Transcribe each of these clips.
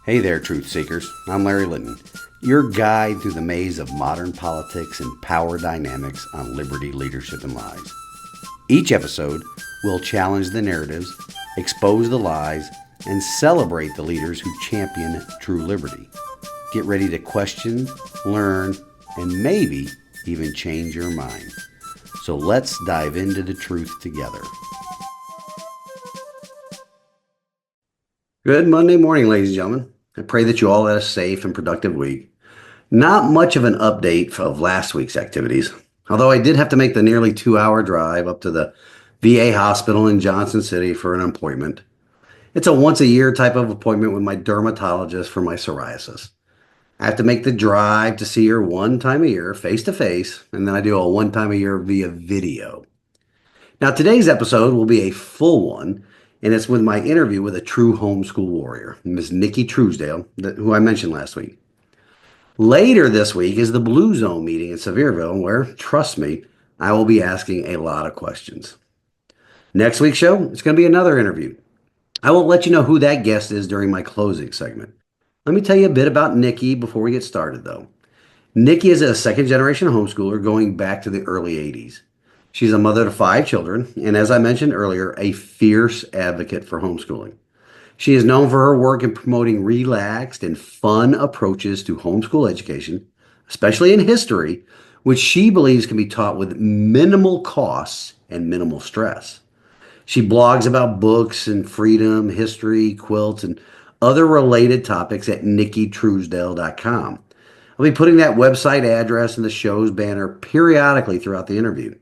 Hey there, truth seekers. I'm Larry Litton, your guide through the maze of modern politics and power dynamics on liberty, leadership, and lies. Each episode will challenge the narratives, expose the lies, and celebrate the leaders who champion true liberty. Get ready to question, learn, and maybe even change your mind. So let's dive into the truth together. Good Monday morning, ladies and gentlemen. I pray that you all had a safe and productive week. Not much of an update of last week's activities, although I did have to make the nearly 2-hour drive up to the VA hospital in Johnson City for an appointment. It's a once a year type of appointment with my dermatologist for my psoriasis. I have to make the drive to see her one time a year, face to face, and then I do a one time a year via video. Now, today's episode will be a full one, and it's with my interview with a true homeschool warrior, Ms. Nicki Truesdell, who I mentioned last week. Later this week is the Blue Zone meeting in Sevierville, where, trust me, I will be asking a lot of questions. Next week's show, it's going to be another interview. I won't let you know who that guest is during my closing segment. Let me tell you a bit about Nicki before we get started, though. Nicki is a second-generation homeschooler going back to the early 80s. She's a mother to 5 children, and as I mentioned earlier, a fierce advocate for homeschooling. She is known for her work in promoting relaxed and fun approaches to homeschool education, especially in history, which she believes can be taught with minimal costs and minimal stress. She blogs about books and freedom, history, quilts, and other related topics at nickitruesdell.com. I'll be putting that website address in the show's banner periodically throughout the interview.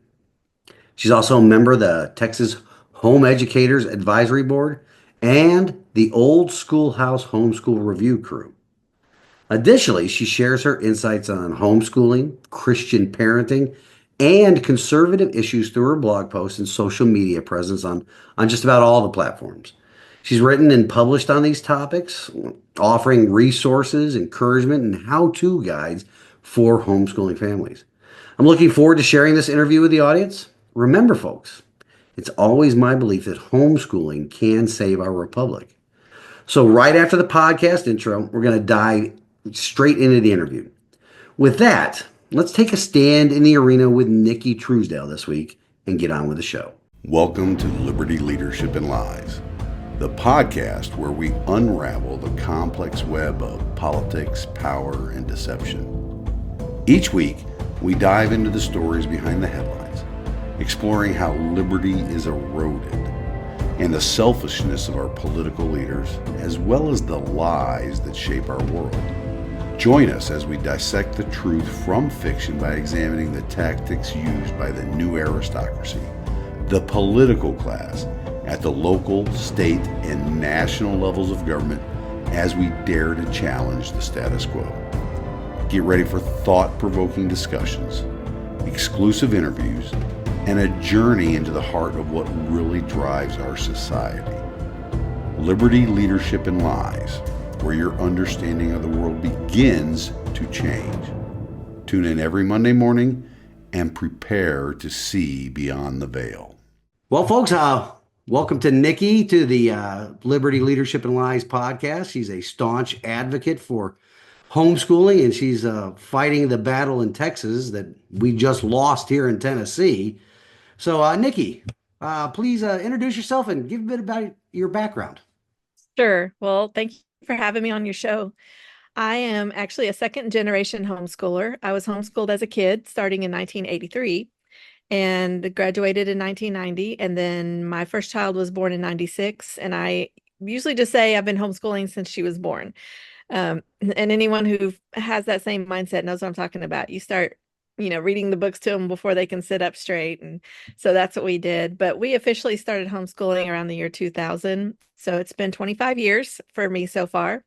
She's also a member of the Texas Home Educators Advisory Board and the Old Schoolhouse Homeschool Review crew. Additionally, she shares her insights on homeschooling, Christian parenting, and conservative issues through her blog posts and social media presence on just about all the platforms. She's written and published on these topics, offering resources, encouragement, and how-to guides for homeschooling families. I'm looking forward to sharing this interview with the audience. Remember, folks, it's always my belief that homeschooling can save our republic. So right after the podcast intro, we're going to dive straight into the interview. With that, let's take a stand in the arena with Nicki Truesdell this week and get on with the show. Welcome to Liberty, Leadership, and Lies, the podcast where we unravel the complex web of politics, power, and deception. Each week, we dive into the stories behind the headlines, exploring how liberty is eroded and the selfishness of our political leaders, as well as the lies that shape our world. Join us as we dissect the truth from fiction by examining the tactics used by the new aristocracy, the political class, at the local, state, and national levels of government as we dare to challenge the status quo. Get ready for thought-provoking discussions, exclusive interviews, and a journey into the heart of what really drives our society. Liberty, Leadership, and Lies, where your understanding of the world begins to change. Tune in every Monday morning and prepare to see beyond the veil. Well, folks, welcome to Nicki to the Liberty, Leadership, and Lies podcast. She's a staunch advocate for homeschooling, and she's fighting the battle in Texas that we just lost here in Tennessee. So, Nicki, please introduce yourself and give a bit about your background. Sure. Well, thank you for having me on your show. I am actually a second generation homeschooler. I was homeschooled as a kid starting in 1983 and graduated in 1990. And then my first child was born in 96. And I usually just say I've been homeschooling since she was born. And anyone who has that same mindset knows what I'm talking about. You start reading the books to them before they can sit up straight. And so that's what we did. But we officially started homeschooling around the year 2000. So it's been 25 years for me so far.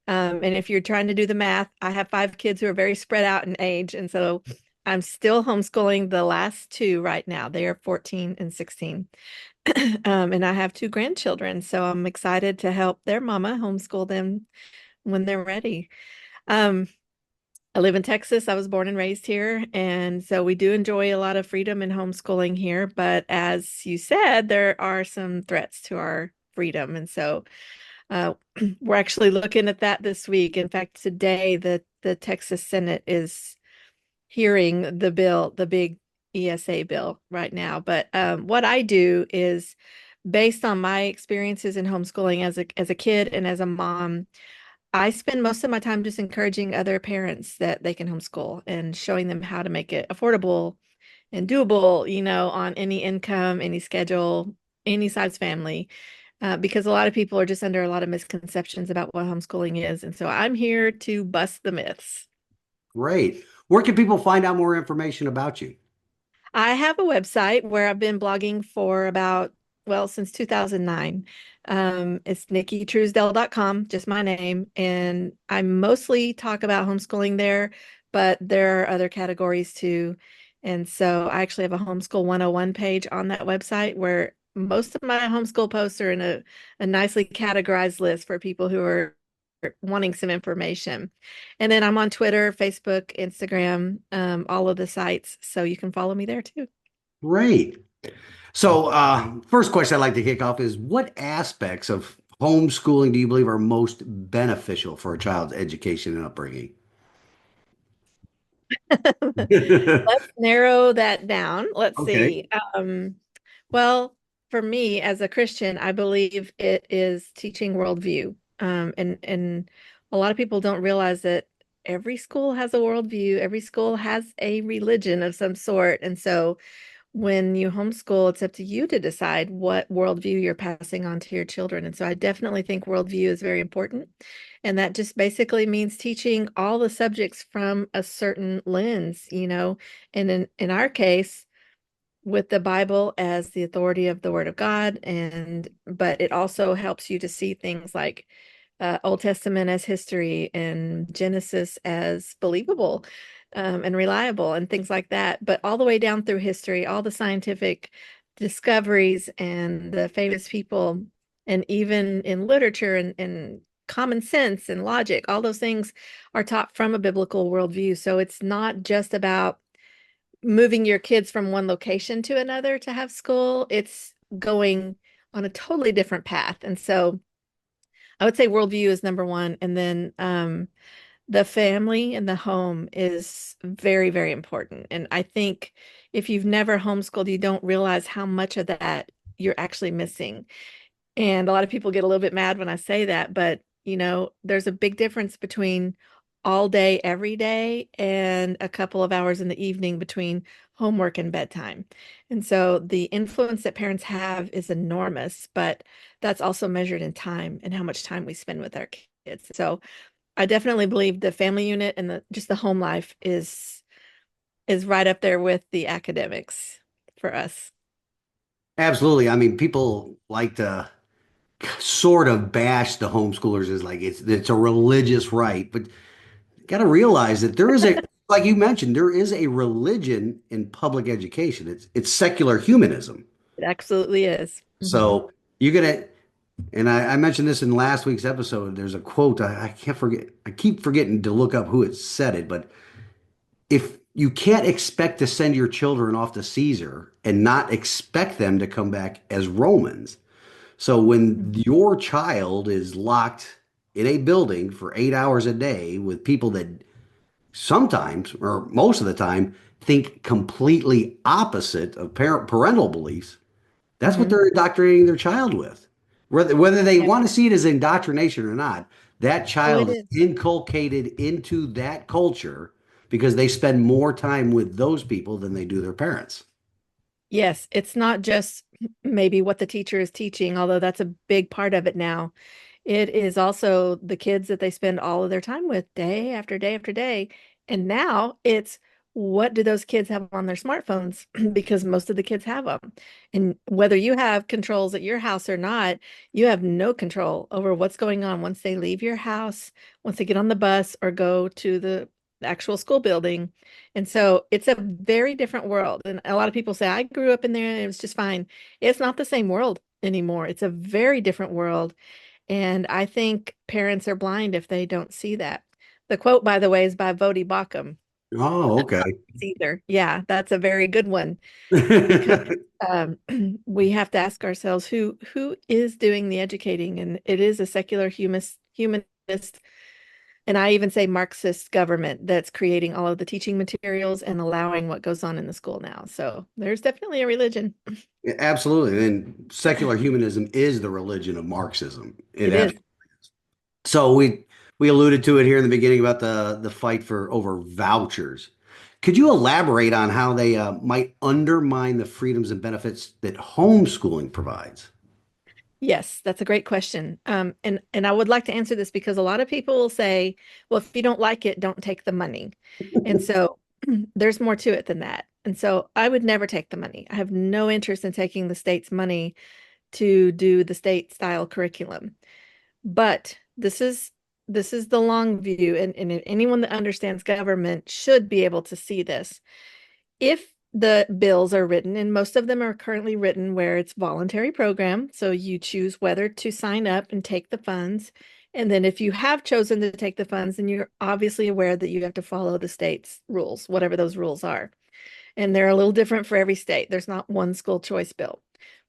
And if you're trying to do the math, I have 5 kids who are very spread out in age. And so I'm still homeschooling the last 2 right now. They are 14 and 16. And I have 2 grandchildren. So I'm excited to help their mama homeschool them when they're ready. I live in Texas. I was born and raised here. And so we do enjoy a lot of freedom in homeschooling here. But as you said, there are some threats to our freedom. And so Uh, we're actually looking at that this week. In fact, today the Texas Senate is hearing the bill, the big ESA bill right now. But what I do is based on my experiences in homeschooling as a kid and as a mom, I spend most of my time just encouraging other parents that they can homeschool and showing them how to make it affordable and doable, on any income, any schedule, any size family. Because a lot of people are just under a lot of misconceptions about what homeschooling is. And so I'm here to bust the myths. Great. Where can people find out more information about you? I have a website where I've been blogging for since 2009. It's nickitruesdell.com, just my name. And I mostly talk about homeschooling there, but there are other categories too. And so I actually have a homeschool 101 page on that website where most of my homeschool posts are in a nicely categorized list for people who are wanting some information. And then I'm on Twitter, Facebook, Instagram, all of the sites. So you can follow me there too. Great. So, first question I'd like to kick off is what aspects of homeschooling do you believe are most beneficial for a child's education and upbringing? Let's narrow that down. Let's Okay. see. Well, for me as a Christian, I believe it is teaching worldview. And a lot of people don't realize that every school has a worldview, every school has a religion of some sort. And so when you homeschool, it's up to you to decide what worldview you're passing on to your children. And so I definitely think worldview is very important. And that just basically means teaching all the subjects from a certain lens, And in our case, with the Bible as the authority of the Word of God, but it also helps you to see things like Old Testament as history and Genesis as believable and reliable and things like that. But all the way down through history, all the scientific discoveries and the famous people, and even in literature and common sense and logic, all those things are taught from a biblical worldview. So it's not just about moving your kids from one location to another to have school, it's going on a totally different path. And so I would say worldview is number one. And then the family and the home is very, very important. And I think if you've never homeschooled, you don't realize how much of that you're actually missing. And a lot of people get a little bit mad when I say that, but there's a big difference between all day, every day, and a couple of hours in the evening between homework and bedtime. And so the influence that parents have is enormous, but that's also measured in time and how much time we spend with our kids. So I definitely believe the family unit and just the home life is right up there with the academics for us. Absolutely. I mean, people like to sort of bash the homeschoolers as like it's a religious right, but got to realize that there is a like you mentioned, there is a religion in public education. It's secular humanism. It absolutely is. Mhm. So you're gonna, and I mentioned this in last week's episode. There's a quote I can't forget. I keep forgetting to look up who it said it, but if you can't expect to send your children off to Caesar and not expect them to come back as Romans. So when Mhm. your child is locked in a building for 8 hours a day with people that sometimes or most of the time think completely opposite of parental beliefs, that's what Mhm. they're indoctrinating their child with. Whether they Yeah. want to see it as indoctrination or not, that Oh, it child is is. inculcated into that culture because they spend more time with those people than they do their parents. Yes, it's not just maybe what the teacher is teaching, although that's a big part of it now. It is also the kids that they spend all of their time with day after day after day. And now it's what do those kids have on their smartphones? Because most of the kids have them. And whether you have controls at your house or not, you have no control over what's going on once they leave your house, once they get on the bus or go to the actual school building. And so it's a very different world. And a lot of people say, I grew up in there and it was just fine. It's not the same world anymore. It's a very different world. And I think parents are blind if they don't see that. The quote, by the way, is by Vodi Bakum. Oh, okay. Either. Yeah, that's a very good one because um, we have to ask ourselves who is doing the educating, and it is a secular humanist, and I even say Marxist government that's creating all of the teaching materials and allowing what goes on in the school now. So there's definitely a religion. Yeah, absolutely. And secular humanism is the religion of Marxism. It It is. absolutely. So we alluded to it here in the beginning about the fight for over vouchers. Could you elaborate on how they might undermine the freedoms and benefits that homeschooling provides? Yes, that's a great question. And I would like to answer this because a lot of people will say, well, if you don't like it, don't take the money. And so there's more to it than that. And so I would never take the money. I have no interest in taking the state's money to do the state style curriculum. But this is the long view, and anyone that understands government should be able to see this. If the bills are written, and most of them are currently written where it's voluntary program, so you choose whether to sign up and take the funds. And then if you have chosen to take the funds, then you're obviously aware that you have to follow the state's rules, whatever those rules are. And they're a little different for every state. There's not one school choice bill.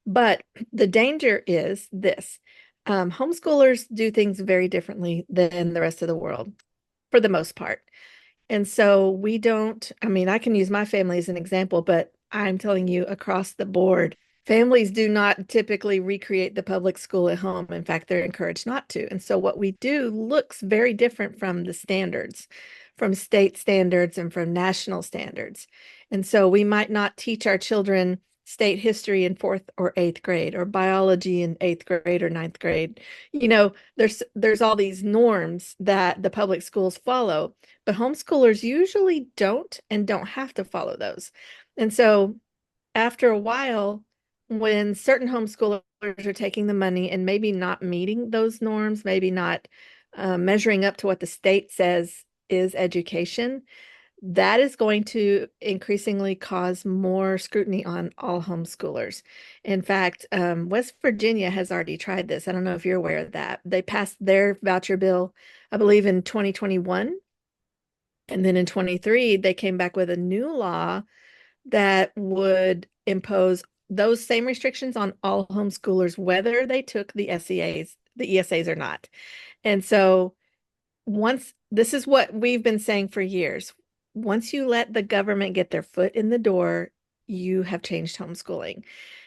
But the danger is this. Homeschoolers do things very differently than the rest of the world for the most part. And so we don't, I mean, I can use my family as an example, but I'm telling you across the board, families do not typically recreate the public school at home. In fact, they're encouraged not to. And so what we do looks very different from the standards, from state standards and from national standards. And so we might not teach our children state history in fourth or eighth grade, or biology in eighth grade or ninth grade. There's all these norms that the public schools follow, but homeschoolers usually don't and don't have to follow those. And so after a while, when certain homeschoolers are taking the money and maybe not meeting those norms, maybe not measuring up to what the state says is education, that is going to increasingly cause more scrutiny on all homeschoolers. In fact, West Virginia has already tried this. I don't know if you're aware of that. They passed their voucher bill, I believe, in 2021. And then in 23, they came back with a new law that would impose those same restrictions on all homeschoolers, whether they took the ESAs or not. And so once this is what we've been saying for years, once you let the government get their foot in the door, you have changed homeschooling.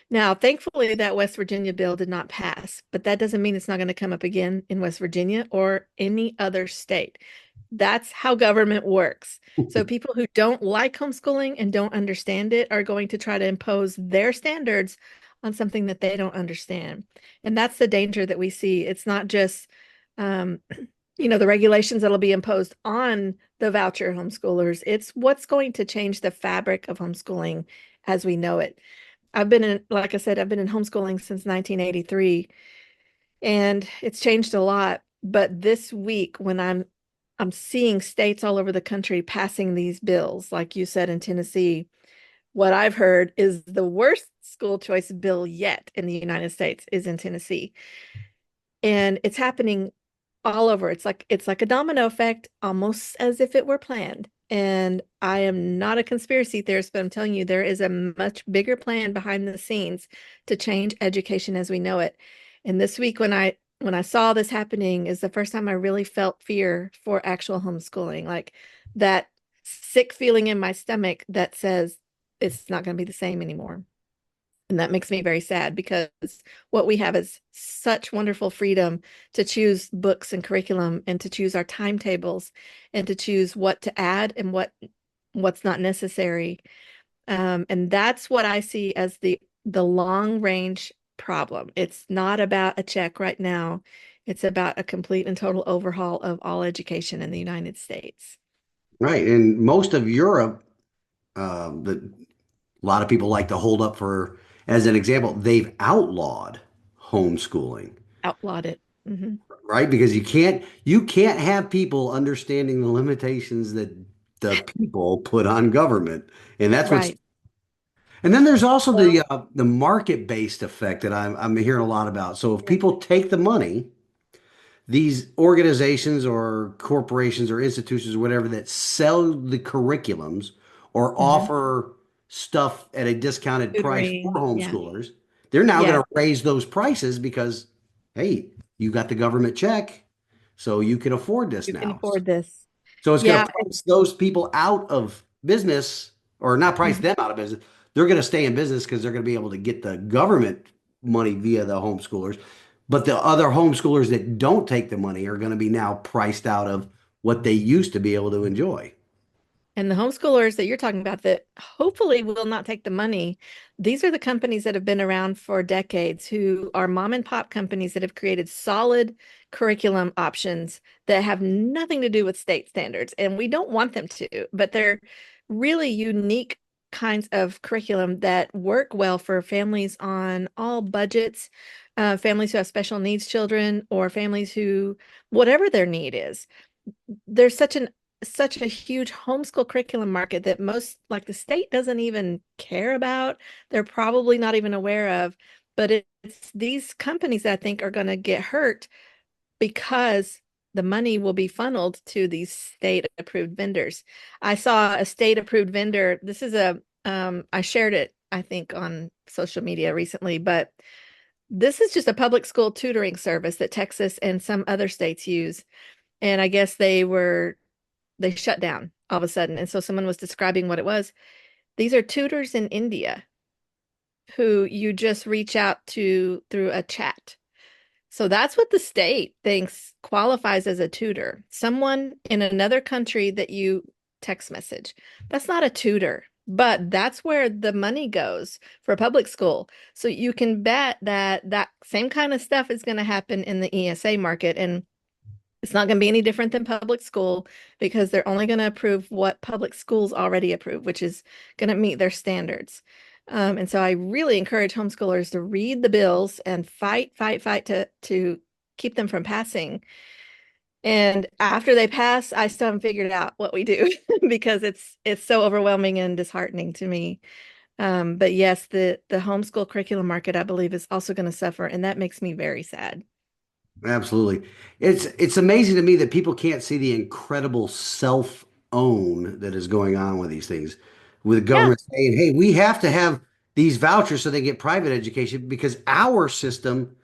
Now, thankfully, that West Virginia bill did not pass, but that doesn't mean it's not going to come up again in West Virginia or any other state. That's how government works. So people who don't like homeschooling and don't understand it are going to try to impose their standards on something that they don't understand. And that's the danger that we see. It's not just, um, the regulations that'll be imposed on the voucher homeschoolers. It's what's going to change the fabric of homeschooling as we know it. Like I said, I've been in homeschooling since 1983, and it's changed a lot. But this week, when I'm seeing states all over the country passing these bills, like you said in Tennessee, what I've heard is the worst school choice bill yet in the United States is in Tennessee. And it's happening all over. It's like a domino effect, almost as if it were planned. And I am not a conspiracy theorist, but I'm telling you, there is a much bigger plan behind the scenes to change education as we know it. And this week, when I saw this happening, is the first time I really felt fear for actual homeschooling, like that sick feeling in my stomach that says it's not going to be the same anymore. And that makes me very sad because what we have is such wonderful freedom to choose books and curriculum and to choose our timetables and to choose what to add and what's not necessary. And that's what I see as the long range problem. It's not about a check right now. It's about a complete and total overhaul of all education in the United States. Right. And most of Europe, that a lot of people like to hold up for as an example, they've outlawed homeschooling, Outlawed it. Mhm. right? Because you can't have people understanding the limitations that the people put on government. And that's what's Right. and then there's also Well, the market-based effect that I'm hearing a lot about. So if people take the money, these organizations or corporations or institutions or whatever that sell the curriculums or Hmm. offer stuff at a discounted price for Tutoring. Yeah. homeschoolers, they're now going Yeah. to raise those prices because, hey, you got the government check, so you can afford this You can now. afford this. So it's going Yeah. to price those people out of business, or not price Mhm. them out of business. They're going to stay in business because they're going to be able to get the government money via the homeschoolers. But the other homeschoolers that don't take the money are going to be now priced out of what they used to be able to enjoy. And the homeschoolers that you're talking about that hopefully will not take the money, these are the companies that have been around for decades, who are mom and pop companies that have created solid curriculum options that have nothing to do with state standards. And we don't want them to, but they're really unique kinds of curriculum that work well for families on all budgets, families who have special needs children, or families who, whatever their need is. There's such a huge homeschool curriculum market that most, like the state, doesn't even care about. They're probably not even aware of, but it's these companies that I think are going to get hurt because the money will be funneled to these state approved vendors. I saw a state approved vendor. This is I shared it, I think, on social media recently, but this is just a public school tutoring service that Texas and some other states use. And I guess they shut down all of a sudden. And so someone was describing what it was. These are tutors in India who you just reach out to through a chat. So that's what the state thinks qualifies as a tutor. Someone in another country that you text message. That's not a tutor, but that's where the money goes for public school. So you can bet that that same kind of stuff is going to happen in the ESA market. And it's not going to be any different than public school because they're only going to approve what public schools already approve, which is going to meet their standards. And so I really encourage homeschoolers to read the bills and fight, fight, fight to keep them from passing. And after they pass, I still haven't figured out what we do because it's so overwhelming and disheartening to me. But yes, the homeschool curriculum market, I believe, is also going to suffer, and that makes me very sad. Absolutely. It's amazing to me that people can't see the incredible self-own that is going on with these things. With the Yeah, government saying, hey, we have to have these vouchers so they get private education because our system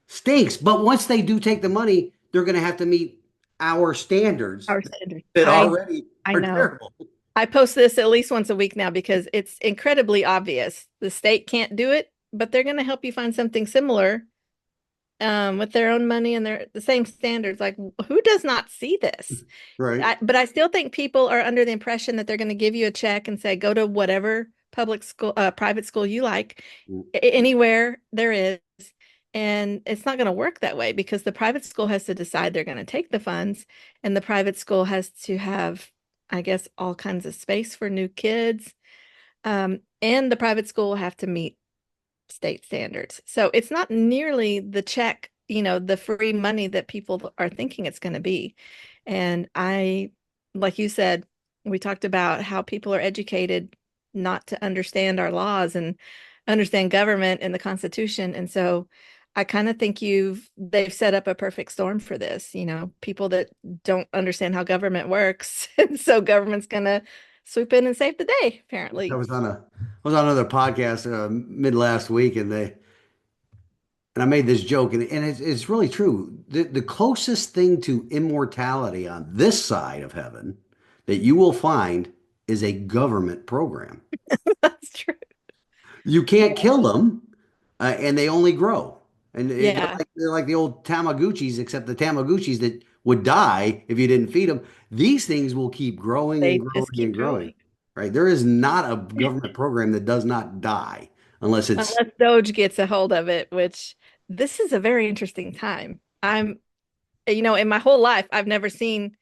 stinks. But once they do take the money, they're going to have to meet our standards our standards. that I already I are know. terrible. I post this at least once a week now because it's incredibly obvious. The state can't do it, but they're going to help you find something similar with their own money and their the same standards. Like, who does not see this? Right. But I still think people are under the impression that they're going to give you a check and say, go to whatever public school, private school you like, anywhere there is. And it's not going to work that way because the private school has to decide they're going to take the funds, and the private school has to have, I guess, all kinds of space for new kids. And the private school will have to meet state standards. So it's not nearly the check, the free money that people are thinking it's going to be. And like you said, we talked about how people are educated not to understand our laws and understand government and the Constitution. And so I kind of think they've set up a perfect storm for this, people that don't understand how government works. And so government's going to swoop in and save the day, I apparently. was on another podcast mid last week, and I made this joke, and it's really true. The closest thing to immortality on this side of heaven that you will find is a government program. That's true. You can't kill them, and they only grow. And Yeah, they're like the old Tamagotchis, except the Tamagotchis that would die if you didn't feed them. These things will keep growing and they just growing keep and growing, growing. right? There is not a government program that does not die unless it's Unless Doge gets a hold of it, which this is a very interesting time. In my whole life, I've never seen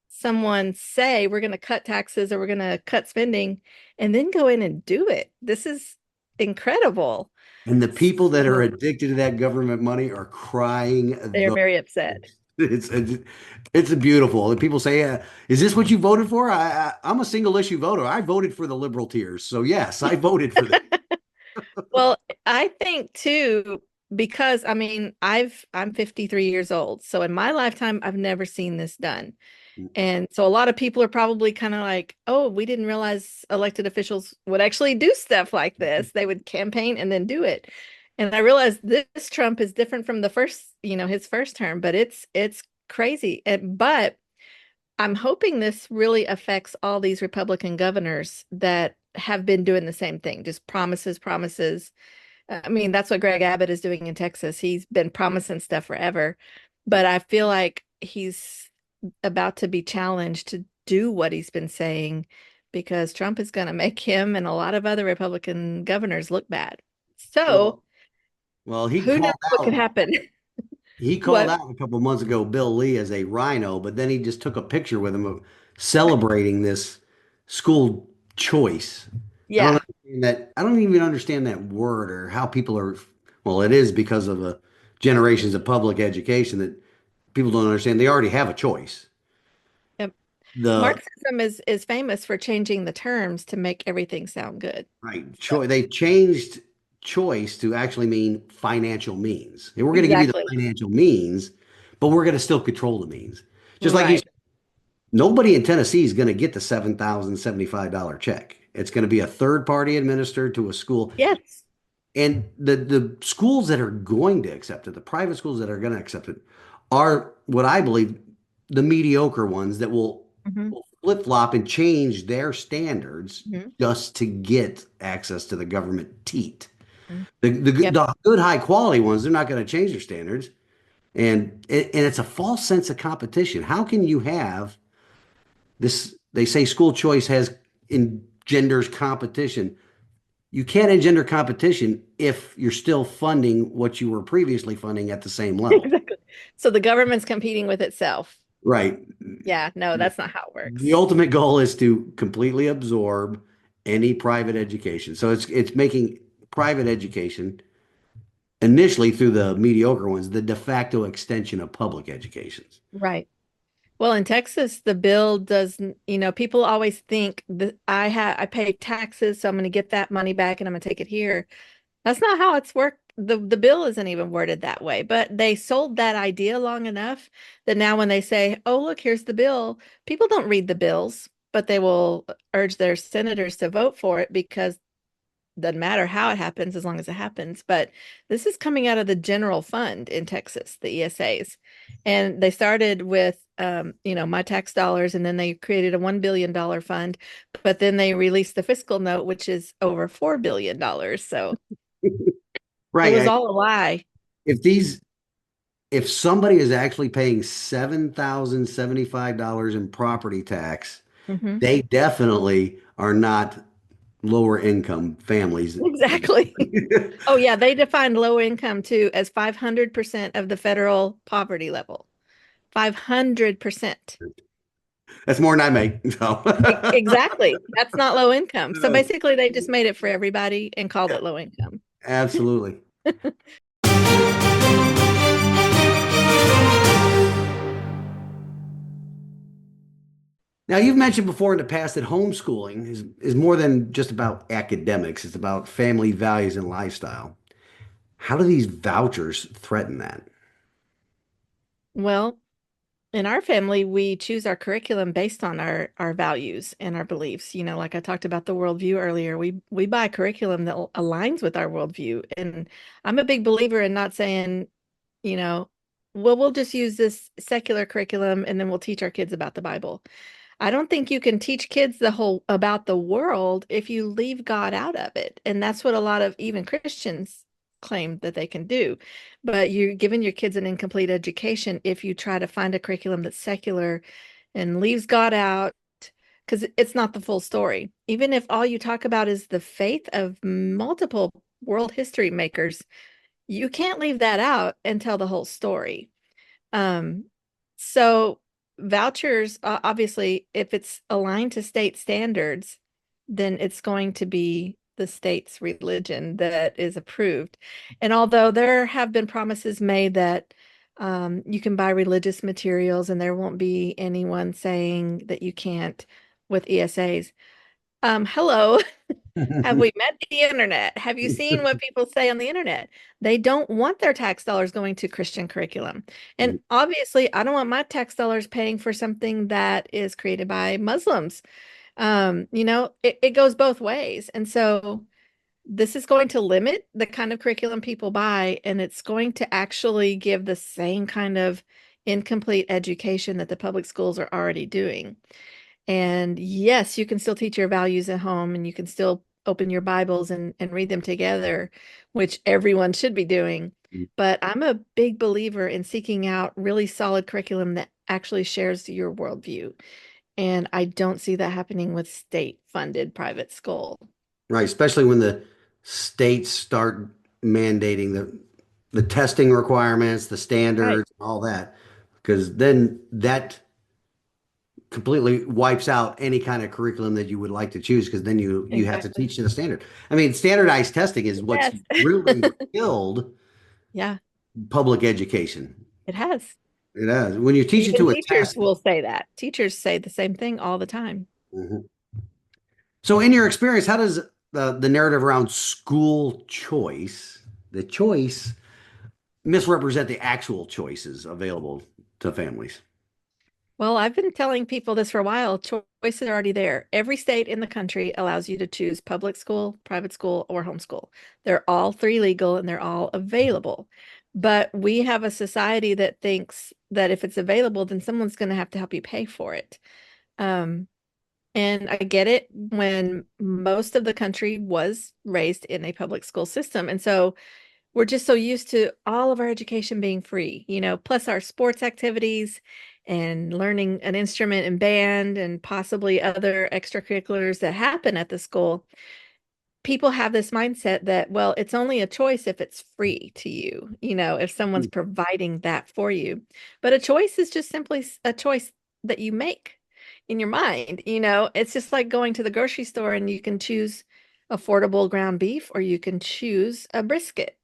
someone say we're going to cut taxes or we're going to cut spending and then go in and do it. This is incredible. And the people that are So addicted to that government money are crying they're the very upset. it's beautiful. And people say, "Is this what you voted for?" I'm a single issue voter. I voted for the liberal tiers, so yes, I voted for this. Well, I think too, because I mean, I'm 53 years old. So in my lifetime, I've never seen this done. And so a lot of people are probably kind of like, oh, we didn't realize elected officials would actually do stuff like this. They would campaign and then do it. And I realized this Trump is different from the first, his first term, but it's crazy. But I'm hoping this really affects all these Republican governors that have been doing the same thing, just promises, promises. I mean, that's what Greg Abbott is doing in Texas. He's been promising stuff forever, but I feel like he's about to be challenged to do what he's been saying because Trump is going to make him and a lot of other Republican governors look bad. So, Well, well, he who knows called what could out happen? he called What? out a couple months ago Bill Lee as a rhino, but then he just took a picture with him of celebrating this school choice. I don't Yeah, understand that. I don't even understand that word or how people are. Well, it is because of generations of public education that people don't understand. They already have a choice. yep. The Marxism is famous for changing the terms to make everything sound good. right So, choice. They changed choice to actually mean financial means. And we're going to give you the exactly. financial means, but we're going to still control the means. Just like you Right. said, nobody in Tennessee is going to get the $7,075 check. It's going to be a third party administered to a school. Yes. And the schools that are going to accept it, the private schools that are going to accept it, are what I believe the mediocre ones that Hmm. will flip-flop and change their standards Hmm. just to get access to the government teat. Hmm. Yep. The good high quality ones, they're not going to change their standards. And it's a false sense of competition. How can you have this? They say school choice has engenders competition. You can't engender competition if you're still funding what you were previously funding at the same level. Exactly. So the government's competing with itself. Right. Yeah, no, that's not how it The works. ultimate goal is to completely absorb any private education. So it's making private education initially through the mediocre ones the de facto extension of public educations. Right. Well, in Texas, the bill doesn't, people always think that I pay taxes, so I'm going to get that money back and I'm going to take it here. That's not how it's worked. The bill isn't even worded that way, but they sold that idea long enough that now when they say, "Oh, look, here's the bill," people don't read the bills, but they will urge their senators to vote for it because doesn't matter how it happens as long as it happens. But this is coming out of the general fund in Texas, the ESAs. And they started with my tax dollars, and then they created a $1 billion fund, but then they released the fiscal note, which is over $4 billion. So it Right. was all a lie. If these if somebody is actually paying $7,075 in property tax, Hmm. they definitely are not lower income families. Exactly. Oh, yeah. They defined low income too as 500% of the federal poverty level. 500%. That's more than I make. So Exactly. That's not low income. So basically, they just made it for everybody and called it low income. absolutely. Now, you've mentioned before in the past that homeschooling is more than just about academics. It's about family values and lifestyle. How do these vouchers threaten that? Well, in our family, we choose our curriculum based on our values and our beliefs. Like I talked about the worldview earlier, we buy curriculum that aligns with our worldview. And I'm a big believer in not saying, you know, well, we'll just use this secular curriculum and then we'll teach our kids about the Bible. I don't think you can teach kids the whole about the world if you leave God out of it. And that's what a lot of even Christians claim that they can do. But you're giving your kids an incomplete education if you try to find a curriculum that's secular and leaves God out, because it's not the full story. Even if all you talk about is the faith of multiple world history makers, you can't leave that out and tell the whole story. Um, so vouchers, obviously, if it's aligned to state standards, then it's going to be the state's religion that is approved. And although there have been promises made that you can buy religious materials and there won't be anyone saying that you can't with ESAs. Hello. Have we met the internet? Have you seen what people say on the internet? They don't want their tax dollars going to Christian curriculum. And obviously, I don't want my tax dollars paying for something that is created by Muslims. It goes both ways. And so this is going to limit the kind of curriculum people buy, and it's going to actually give the same kind of incomplete education that the public schools are already doing. And yes, you can still teach your values at home and you can still open your Bibles and read them together, which everyone should be doing. But I'm a big believer in seeking out really solid curriculum that actually shares your worldview. And I don't see that happening with state-funded private school. Right, especially when the states start mandating the testing requirements, the Right. standards, all that, because then that completely wipes out any kind of curriculum that you would like to choose, because then you have to Exactly. teach to the standard. I mean, standardized testing is what's Yes. really killed Yeah, public education. it has. It has. When you teach it Even to a teachers test. will say that. Teachers say the same thing all the time. Mhm. So, in your experience, how does the narrative around school choice, the choice, misrepresent the actual choices available to families? Well, I've been telling people this for a while. Choices are already there. Every state in the country allows you to choose public school, private school, or homeschool. They're all three legal and they're all available. But we have a society that thinks that if it's available, then someone's going to have to help you pay for it. Um, and I get it when most of the country was raised in a public school system. And so we're just so used to all of our education being free, plus our sports activities and learning an instrument and band and possibly other extracurriculars that happen at the school. People have this mindset that, well, it's only a choice if it's free to you, if someone's providing that for you. But a choice is just simply a choice that you make in your mind. It's just like going to the grocery store and you can choose affordable ground beef or you can choose a brisket.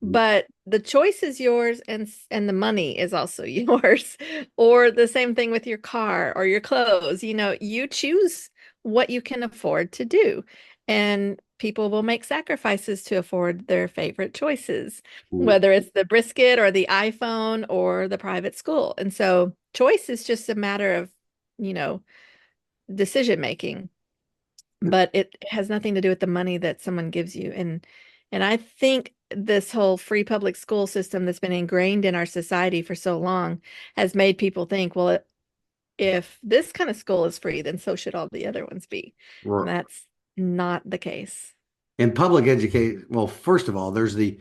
But the choice is yours and the money is also yours. Or the same thing with your car or your clothes. You choose what you can afford to do. And people will make sacrifices to afford their favorite choices, whether it's the brisket or the iPhone or the private school. And so choice is just a matter of, you know, decision making, but it has nothing to do with the money that someone gives you. And I think this whole free public school system that's been ingrained in our society for so long has made people think, well, if this kind of school is free, then so should all the other ones be. And Or that's not the case. in public education, well, first of all, there's the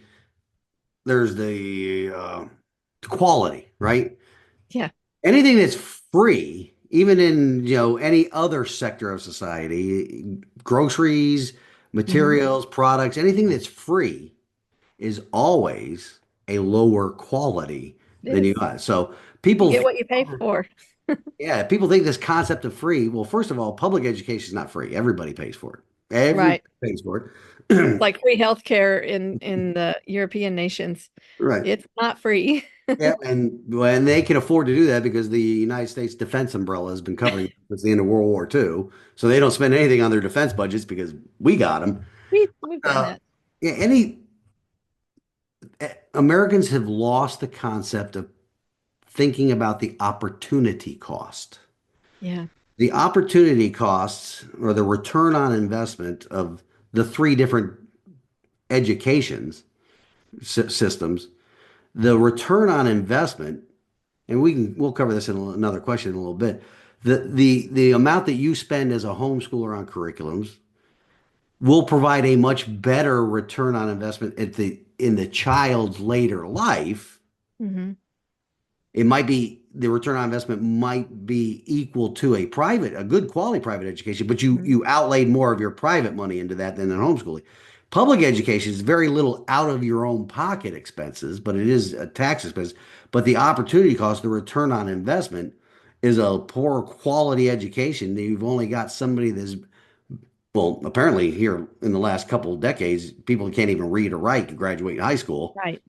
quality, right? Yeah. Anything that's free, even in any other sector of society, groceries, Hmm. materials, products, anything that's free is always a lower quality It than you is. got. So You people get think, what you pay for. yeah, people think this concept of free. Well, first of all, public education is not free. Everybody pays for it. Everybody Right. pays for it. Like free healthcare in the European nations. Right. It's not free. Yeah, and when they can afford to do that because the United States defense umbrella has been covering it since the end of World War II, so they don't spend anything on their defense budgets because we got them. We've done Uh, that. yeah, Americans have lost the concept of thinking about the opportunity cost. Yeah. The opportunity costs or the return on investment of the three different educations systems, the return on investment, and we'll cover this in another question in a little bit. The amount that you spend as a homeschooler on curriculums will provide a much better return on investment at the in the child's later life. Hmm. It might be the return on investment might be equal to a good quality private education, but you Hmm. you outlaid more of your private money into that than in homeschooling. Public education is very little out of your own pocket expenses, but it is a tax expense. But the opportunity cost, the return on investment, is a poor quality education. You've only got somebody that's, well, apparently here in the last couple of decades, people can't even read or write to graduate high school. Right.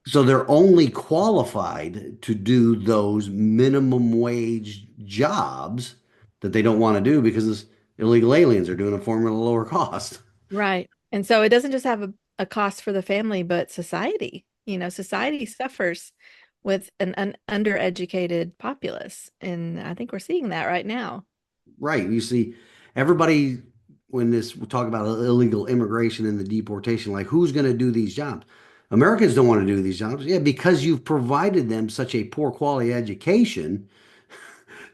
So they're only qualified to do those minimum wage jobs that they don't want to do because illegal aliens are doing it for them at a lower cost. Right. And so it doesn't just have a cost for the family, but society. Society suffers with an undereducated populace. And I think we're seeing that right now. Right. You see, everybody, when this, we talk about illegal immigration and the deportation, like who's going to do these jobs? Americans don't want to do these jobs. Yeah, because you've provided them such a poor quality education,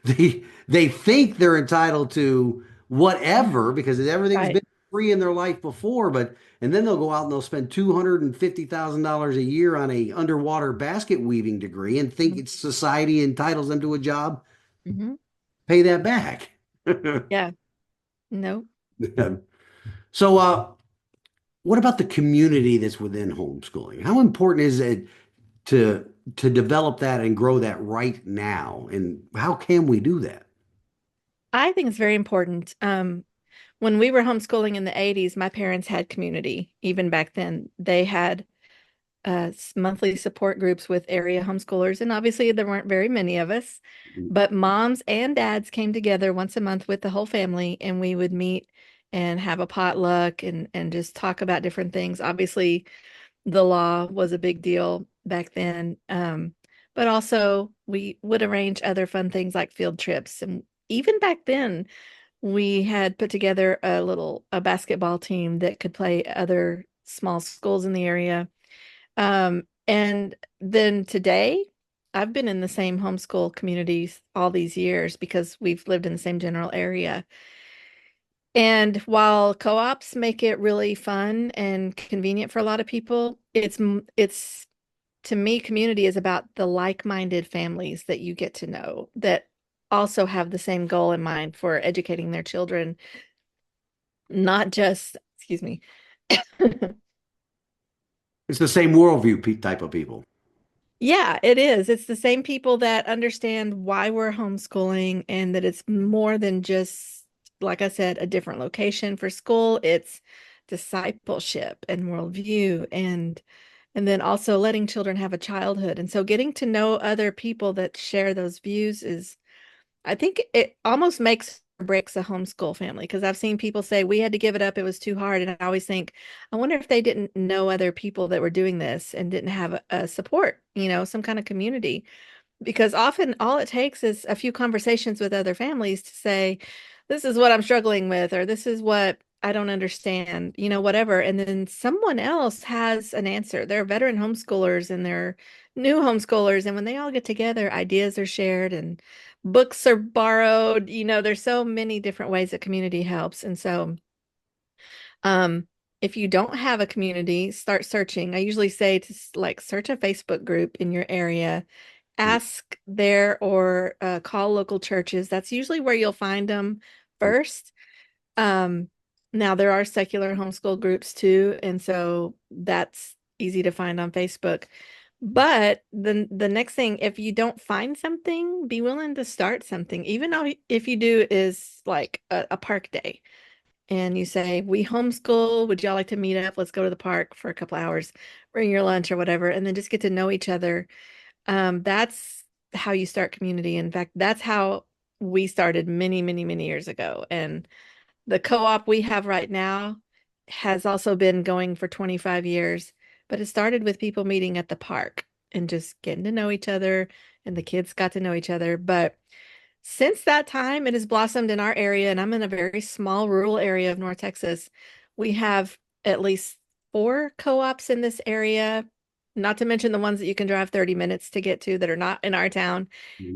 they think they're entitled to whatever because everything's Right. been free in their life before, but and then they'll go out and they'll spend $250,000 a year on a underwater basket weaving degree and think it's society entitles them to a job, Mm-hmm. pay that back. Yeah. No. So, what about the community that's within homeschooling? How important is it to to develop that and grow that right now? And how can we do that? I think it's very important. When we were homeschooling in the 80s, my parents had community. Even back then, they had monthly support groups with area homeschoolers. And obviously, there weren't very many of us, but moms and dads came together once a month with the whole family, and we would meet and have a potluck and just talk about different things. Obviously, the law was a big deal back then. But also, we would arrange other fun things like field trips. And even back then, we had put together a basketball team that could play other small schools in the area. And then today, I've been in the same homeschool communities all these years because we've lived in the same general area. And while co-ops make it really fun and convenient for a lot of people, it's to me, community is about the like-minded families that you get to know that also have the same goal in mind for educating their children, not just, excuse me. It's the same worldview type of people. Yeah, it is. It's the same people that understand why we're homeschooling and that it's more than just, like I said, a different location for school. It's discipleship and worldview and then also letting children have a childhood. And so getting to know other people that share those views is I think it almost makes or breaks a homeschool family because I've seen people say we had to give it up. It was too hard. And I always think, I wonder if they didn't know other people that were doing this and didn't have a support, some kind of community because often all it takes is a few conversations with other families to say, this is what I'm struggling with, or this is what I don't understand, whatever. And then someone else has an answer. There are veteran homeschoolers and there are new homeschoolers. And when they all get together, ideas are shared and books are borrowed. There's so many different ways that community helps. And so, um, if you don't have a community, start searching. I usually say to like search a Facebook group in your area, ask there or call local churches. That's usually where you'll find them first. Um, Now there are secular homeschool groups too, and so that's easy to find on Facebook. But the next thing, if you don't find something, be willing to start something, even though if you do is like a park day and you say, we homeschool, would y'all like to meet up? Let's go to the park for a couple hours, bring your lunch or whatever, and then just get to know each other. That's how you start community. In fact, that's how we started many, many, many years ago. And the co-op we have right now has also been going for 25 years, but it started with people meeting at the park and just getting to know each other, and the kids got to know each other. But since that time, it has blossomed in our area, and I'm in a very small rural area of North Texas. We have at least four co-ops in this area, not to mention the ones that you can drive 30 minutes to get to that are not in our town.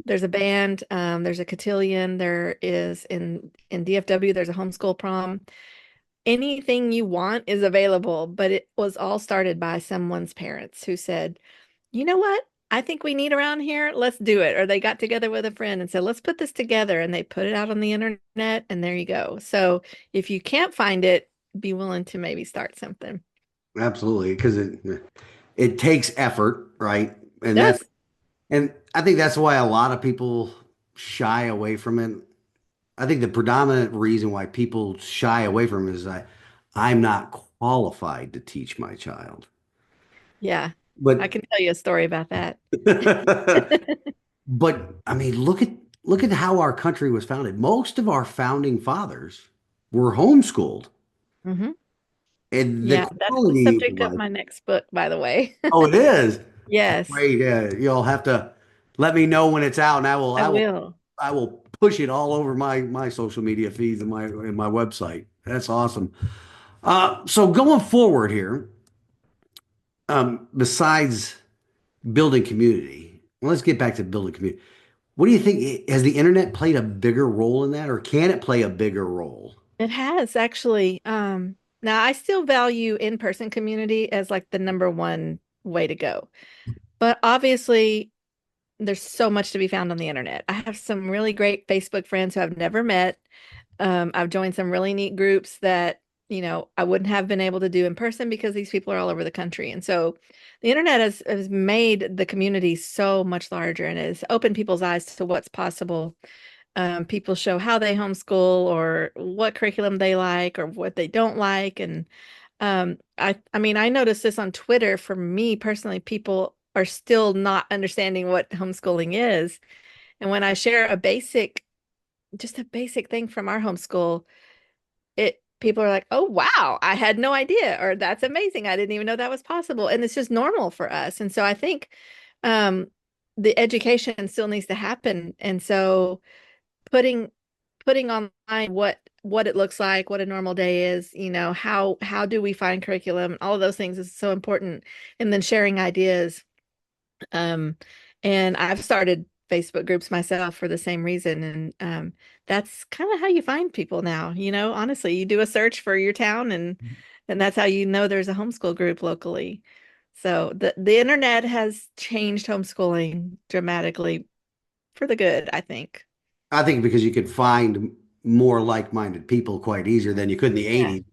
There's a band, there's a cotillion, there is in DFW, there's a homeschool prom. Anything you want is available, but it was all started by someone's parents who said, you know what? I think we need around here. Let's do it. Or they got together with a friend and said, let's put this together. And they put it out on the internet, and there you go. So if you can't find it, be willing to maybe start something. Absolutely, because it takes effort, right? It And that's does. and I think that's why a lot of people shy away from it. I think the predominant reason why people shy away from it is I'm not qualified to teach my child. Yeah. I But can tell you a story about that. but I mean, look at how our country was founded. Most of our founding fathers were homeschooled. Hmm. And the Yeah, that's the quality subject of was, my next book, by the way. oh, it is. Yes, Great. You'll have to let me know when it's out, and I will. I will push it all over my social media feeds and my website. That's awesome. So going forward here, besides building community, well, let's get back to building community. What do you think? Has the internet played a bigger role in that, or can it play a bigger role? It has actually. Now I still value in-person community as like the number one way to go. But obviously, there's so much to be found on the internet. I have some really great Facebook friends who I've never met. I've joined some really neat groups that, I wouldn't have been able to do in person because these people are all over the country. And so the internet has made the community so much larger and has opened people's eyes to what's possible. People show how they homeschool or what curriculum they like or what they don't like. And I mean, I noticed this on Twitter. For me personally, people are still not understanding what homeschooling is. And when I share just a basic thing from our homeschool, people are like, "Oh, wow, I had no idea," or "That's amazing. I didn't even know that was possible." And it's just normal for us. And so I think um, the education still needs to happen. And so putting putting online what it looks like, what a normal day is, how do we find curriculum, all of those things is so important. And then sharing ideas. Um, and I've started Facebook groups myself for the same reason. And that's kind of how you find people now. Honestly, you do a search for your town and that's how you know there's a homeschool group locally. So the internet has changed homeschooling dramatically for the good, I think. I think because you could find more like-minded people quite easier than you could in the Yeah. 80s.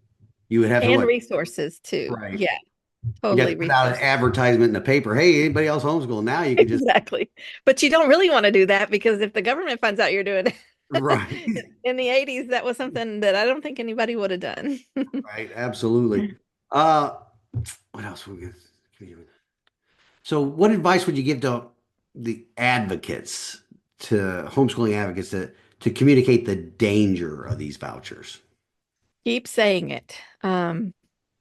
You would have to And what? resources too. Right. Yeah, You have totally to put out an resources. advertisement in the paper. Hey, anybody else homeschool? Now you can just Exactly. But you don't really want to do that because if the government finds out you're doing right, it in the 80s, that was something that I don't think anybody would have done. right, absolutely. Uh, what else we get? So, what advice would you give to the advocates, to homeschooling advocates, to communicate the danger of these vouchers? Keep saying it.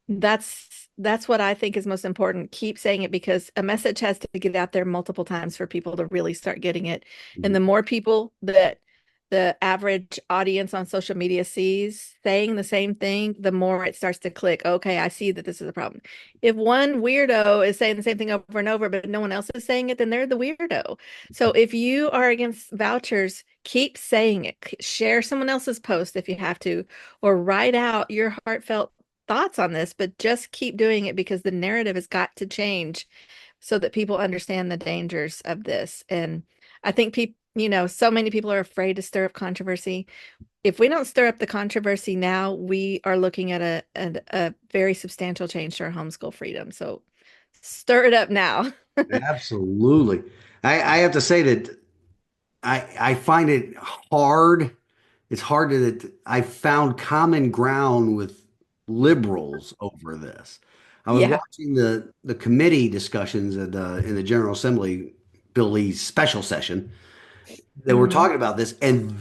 That's what I think is most important. Keep saying it because a message has to get out there multiple times for people to really start getting it. And Mhm. the more people that the average audience on social media sees saying the same thing, the more it starts to click. Okay, I see that this is a problem. If one weirdo is saying the same thing over and over, but no one else is saying it, then they're the weirdo. So if you are against vouchers, keep saying it. Share someone else's post if you have to, or write out your heartfelt thoughts on this, but just keep doing it because the narrative has got to change so that people understand the dangers of this. And I think people, so many people are afraid to stir up controversy. If we don't stir up the controversy now, we are looking at a very substantial change to our homeschool freedom. So stir it up now. Absolutely. I have to say that I find it hard. It's hard that I found common ground with liberals over this. I was Yeah. watching the committee discussions at in the General Assembly, Bill Lee's special session. They were Hmm. talking about this, and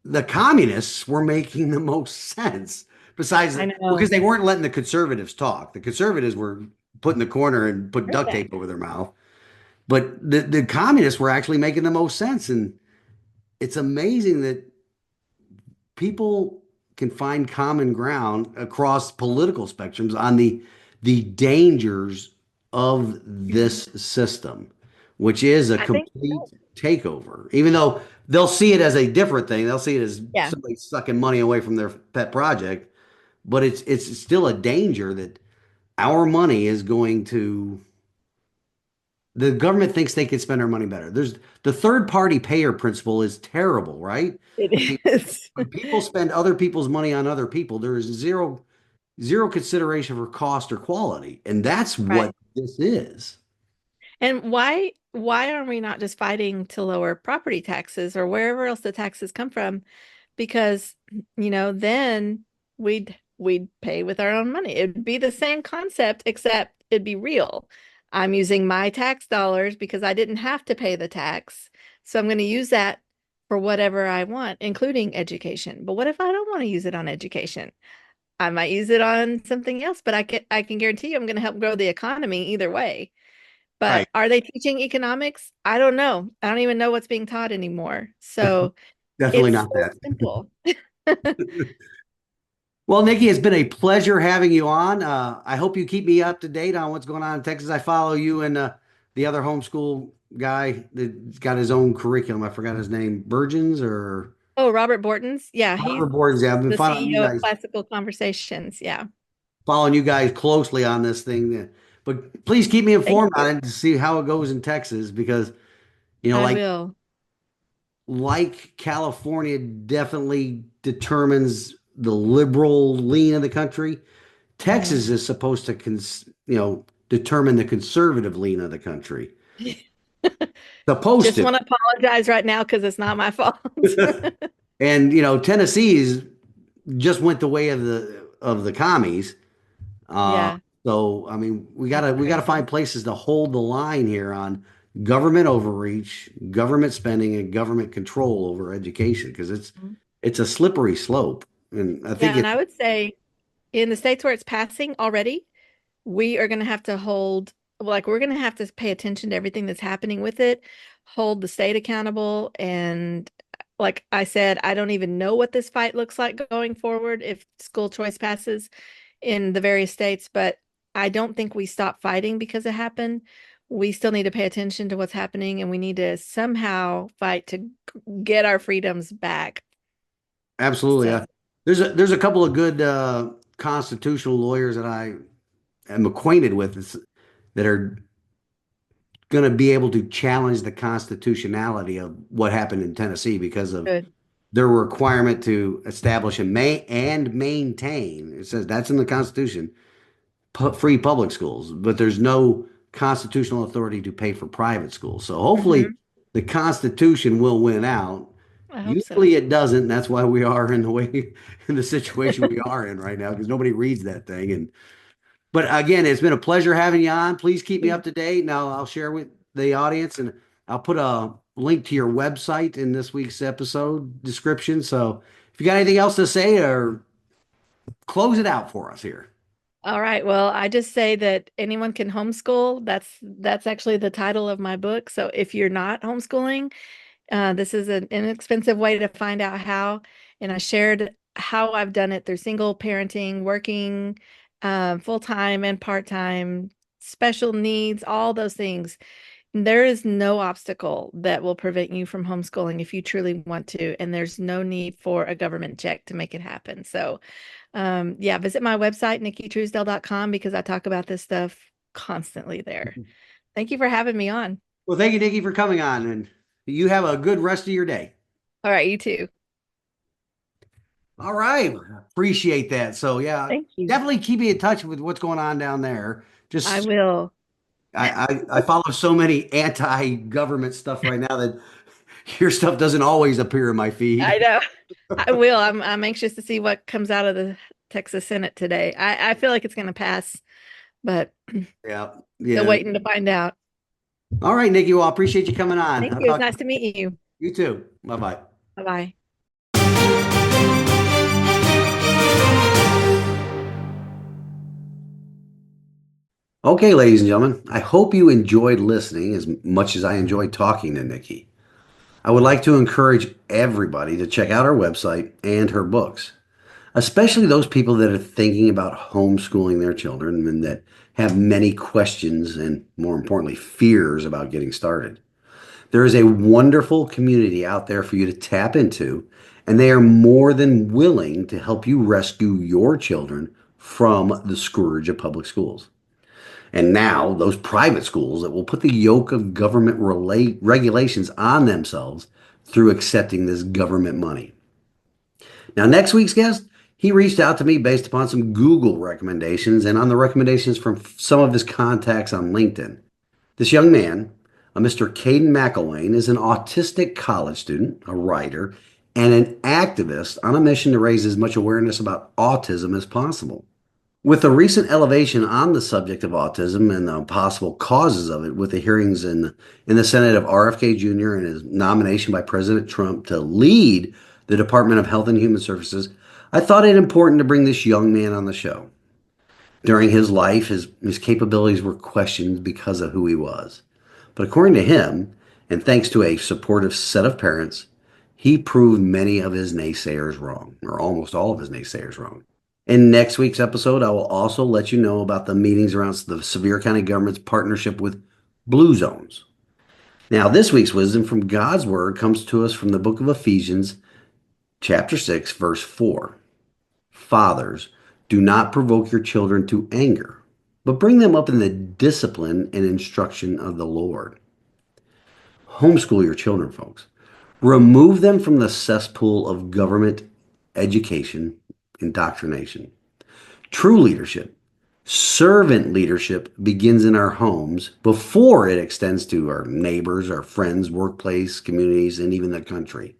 the communists were making the most sense. Besides, I because know. they weren't letting the conservatives talk. The conservatives were put in the corner and put Heard duct that. tape over their mouth. But the communists were actually making the most sense. And it's amazing that people can find common ground across political spectrums on the dangers of Mhm. this system, which is a I think complete so. takeover. Even though they'll see it as a different thing, they'll see it as Yeah. somebody sucking money away from their pet project, but it's still a danger that our money is going to the government thinks they can spend our money better. There's the third party payer principle is terrible, right? I It mean, is. when people spend other people's money on other people, there is zero consideration for cost or quality, and that's Right. what this is. And why are we not just fighting to lower property taxes or wherever else the taxes come from? Because, then we'd pay with our own money. It'd be the same concept, except it'd be real. I'm using my tax dollars because I didn't have to pay the tax. So I'm going to use that for whatever I want, including education. But what if I don't want to use it on education? I might use it on something else, but I can guarantee you I'm going to help grow the economy either way. Right. But are they teaching economics? I don't know. I don't even know what's being taught anymore. So Definitely it's not so that. simple. Well, Nikki, it's been a pleasure having you on. I hope you keep me up to date on what's going on in Texas. I follow you and the other homeschool guy that's got his own curriculum. I forgot his name, Burgeons or Oh, Robert Borton's. Yeah, he's Harvard Boards. Yeah, I've been the CEO of Classical Conversations. Yeah. following you guys closely on this thing. But please keep me Thank informed you. on it to see how it goes in Texas because I like will. California definitely determines the liberal lean of the country. Mhm. Texas is supposed to determine the conservative lean of the country. Supposed Just to. want to apologize right now because it's not my fault. And Tennessee's just went the way of the commies. Uh, Yeah, so I mean, we that's gotta crazy. find places to hold the line here on government overreach, government spending, and government control over education because Mhm. it's a slippery slope. And I think Yeah, and it I would say in the states where it's passing already, we are going to have to hold, like, we're going to have to pay attention to everything that's happening with it, hold the state accountable. And like I said, I don't even know what this fight looks like going forward if school choice passes in the various states, but I don't think we stop fighting because it happened. We still need to pay attention to what's happening and we need to somehow fight to get our freedoms back. absolutely. So There's a couple of good constitutional lawyers that I am acquainted with that are going to be able to challenge the constitutionality of what happened in Tennessee because of good. their requirement to establish and maintain. It says that's in the Constitution, free public schools, but there's no constitutional authority to pay for private schools. So hopefully Hmm. the Constitution will win out. I hope so. Usually it doesn't. And that's why we are in the way in the situation we are in right now because nobody reads that thing. And but again, it's been a pleasure having you on. Please keep me up to date. Now I'll share with the audience and I'll put a link to your website in this week's episode description. So if you got anything else to say or close it out for us here. All right. Well, I just say that anyone can homeschool. That's actually the title of my book. So if you're not homeschooling, this is an inexpensive way to find out how. And I shared how I've done it through single parenting, working full time and part time, special needs, all those things. There is no obstacle that will prevent you from homeschooling if you truly want to, and there's no need for a government check to make it happen. So, yeah, visit my website, nickitruesdell.com, because I talk about this stuff constantly there. Thank you for having me on. Well, thank you, Nikki, for coming on and you have a good rest of your day. All right, you too. All right. Appreciate that. So yeah, Thank you. definitely keep me in touch with what's going on down there. I Just will. I follow so many anti-government stuff right now that your stuff doesn't always appear in my I feed. know. I will. I'm anxious to see what comes out of the Texas Senate today. I feel like it's going to pass, but Yeah. still Yeah. waiting to find out. All right, Nikki. Well, I appreciate you coming on. Thank I'll you. It's talk to nice to meet you. you too. Bye-bye. Bye-bye. Okay, ladies and gentlemen, I hope you enjoyed listening as much as I enjoyed talking to Nikki. I would like to encourage everybody to check out our website and her books, especially those people that are thinking about homeschooling their children and that have many questions and, more importantly, fears about getting started. There is a wonderful community out there for you to tap into, and they are more than willing to help you rescue your children from the scourge of public schools. And now, those private schools that will put the yoke of government regulations on themselves through accepting this government money. Now, next week's guest, he reached out to me based upon some Google recommendations and on the recommendations from some of his contacts on LinkedIn. This young man, a Mr. Caden McElwain, is an autistic college student, a writer, and an activist on a mission to raise as much awareness about autism as possible. With the recent elevation on the subject of autism and the possible causes of it, with the hearings in the Senate of RFK Jr. and his nomination by President Trump to lead the Department of Health and Human Services, I thought it important to bring this young man on the show. During his life, his capabilities were questioned because of who he was. But according to him, and thanks to a supportive set of parents, he proved many of his naysayers wrong, or almost all of his naysayers wrong. In next week's episode, I will also let you know about the meetings around the Sevier County government's partnership with Blue Zones. Now, this week's wisdom from God's Word comes to us from the book of Ephesians, chapter 6, verse 4. Fathers, do not provoke your children to anger, but bring them up in the discipline and instruction of the Lord. Homeschool your children, folks. Remove them from the cesspool of government, education, indoctrination. True leadership, servant leadership, begins in our homes before it extends to our neighbors, our friends, workplace, communities, and even the country.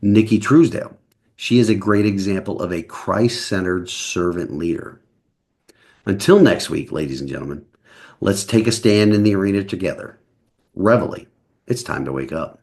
Nicki Truesdell, she is a great example of a Christ-centered servant leader. Until next week, ladies and gentlemen, let's take a stand in the arena together. Reveille, it's time to wake up.